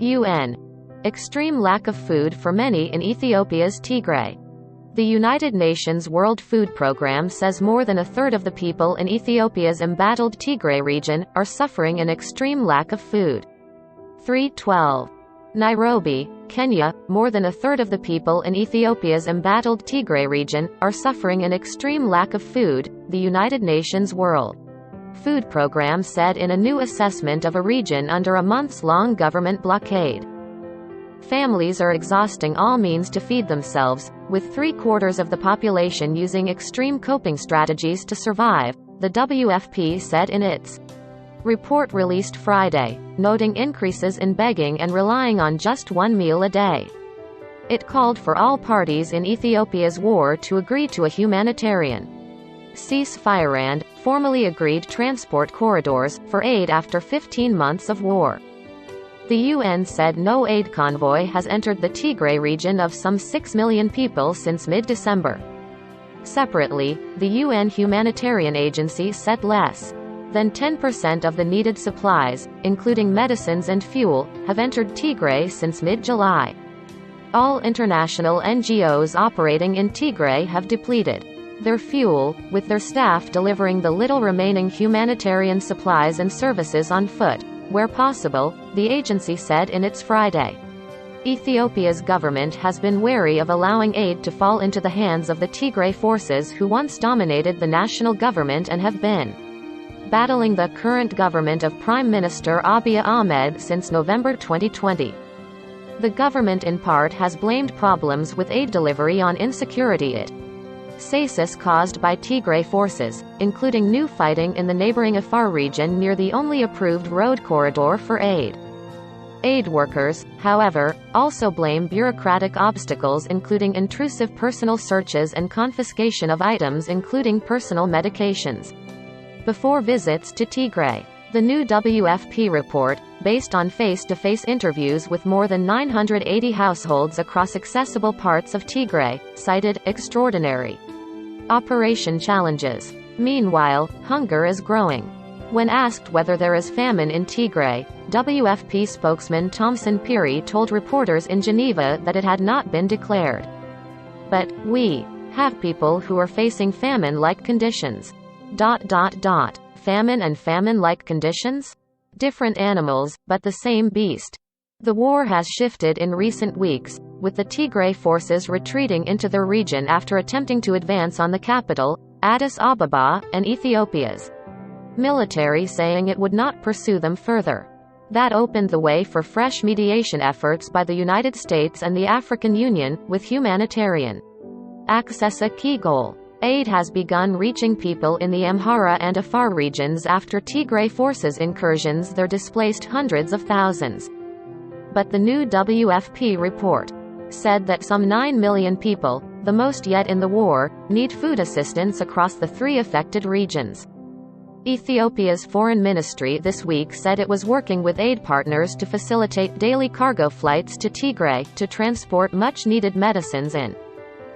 UN. Extreme lack of food for many in Ethiopia's Tigray. The United Nations World Food Programme says more than a third of the people in Ethiopia's embattled Tigray region are suffering an extreme lack of food. 3:12. Nairobi, Kenya. More than a third of the people in Ethiopia's embattled Tigray region are suffering an extreme lack of food, the United Nations World Food Programme said in a new assessment of a region under a months-long government blockade. Families are exhausting all means to feed themselves, with 3/4 of the population using extreme coping strategies to survive, the WFP said in its report released Friday, noting increases in begging and relying on just one meal a day. It called for all parties in Ethiopia's war to agree to a humanitarian ceasefire and, formally agreed transport corridors, for aid after 15 months of war. The UN said no aid convoy has entered the Tigray region of some 6 million people since mid-December. Separately, the UN humanitarian agency said less than 10% of the needed supplies, including medicines and fuel, have entered Tigray since mid-July. All international NGOs operating in Tigray have depleted their fuel, with their staff delivering the little remaining humanitarian supplies and services on foot, where possible, the agency said in its Friday. Ethiopia's government has been wary of allowing aid to fall into the hands of the Tigray forces who once dominated the national government and have been battling the current government of Prime Minister Abiy Ahmed since November 2020. The government in part has blamed problems with aid delivery on insecurity it says caused by Tigray forces, including new fighting in the neighboring Afar region near the only approved road corridor for aid. Aid workers, however, also blame bureaucratic obstacles including intrusive personal searches and confiscation of items including personal medications before visits to Tigray. The new WFP report, based on face-to-face interviews with more than 980 households across accessible parts of Tigray, cited extraordinary operation challenges. Meanwhile, hunger is growing. When asked whether there is famine in Tigray, WFP spokesman Thomson Phiri told reporters in Geneva that it had not been declared. But, we have people who are facing famine-like conditions. Famine and famine-like conditions? Different animals, but the same beast. The war has shifted in recent weeks, with the Tigray forces retreating into their region after attempting to advance on the capital, Addis Ababa, and Ethiopia's military saying it would not pursue them further. That opened the way for fresh mediation efforts by the United States and the African Union, with humanitarian access a key goal. Aid has begun reaching people in the Amhara and Afar regions after Tigray forces incursions there displaced hundreds of thousands. But the new WFP report said that some 9 million people, the most yet in the war, need food assistance across the 3 affected regions. Ethiopia's foreign ministry this week said it was working with aid partners to facilitate daily cargo flights to Tigray to transport much-needed medicines and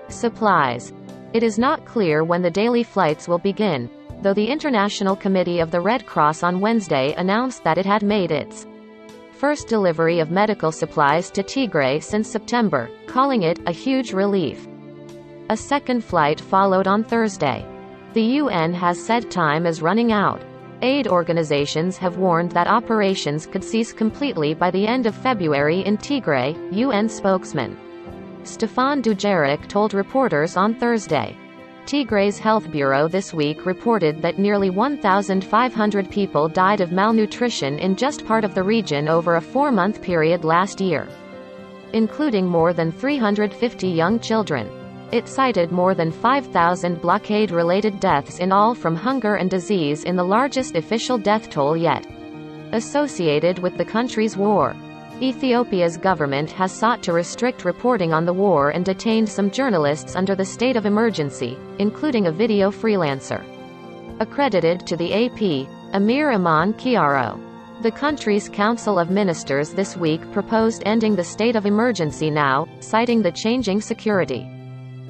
supplies. It is not clear when the daily flights will begin, though the International Committee of the Red Cross on Wednesday announced that it had made its first delivery of medical supplies to Tigray since September, calling it a huge relief. A second flight followed on Thursday. The UN has said time is running out. Aid organizations have warned that operations could cease completely by the end of February in Tigray, UN spokesman Stefan Dujarric told reporters on Thursday. Tigray's health bureau this week reported that nearly 1,500 people died of malnutrition in just part of the region over a 4-month period last year, including more than 350 young children. It cited more than 5,000 blockade-related deaths in all from hunger and disease in the largest official death toll yet associated with the country's war. Ethiopia's government has sought to restrict reporting on the war and detained some journalists under the state of emergency, including a video freelancer accredited to the AP, Amir Aman Kiaro. The country's Council of Ministers this week proposed ending the state of emergency now, citing the changing security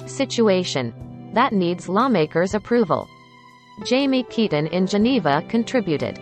situation that needs lawmakers' approval. Jamie Keaton in Geneva contributed.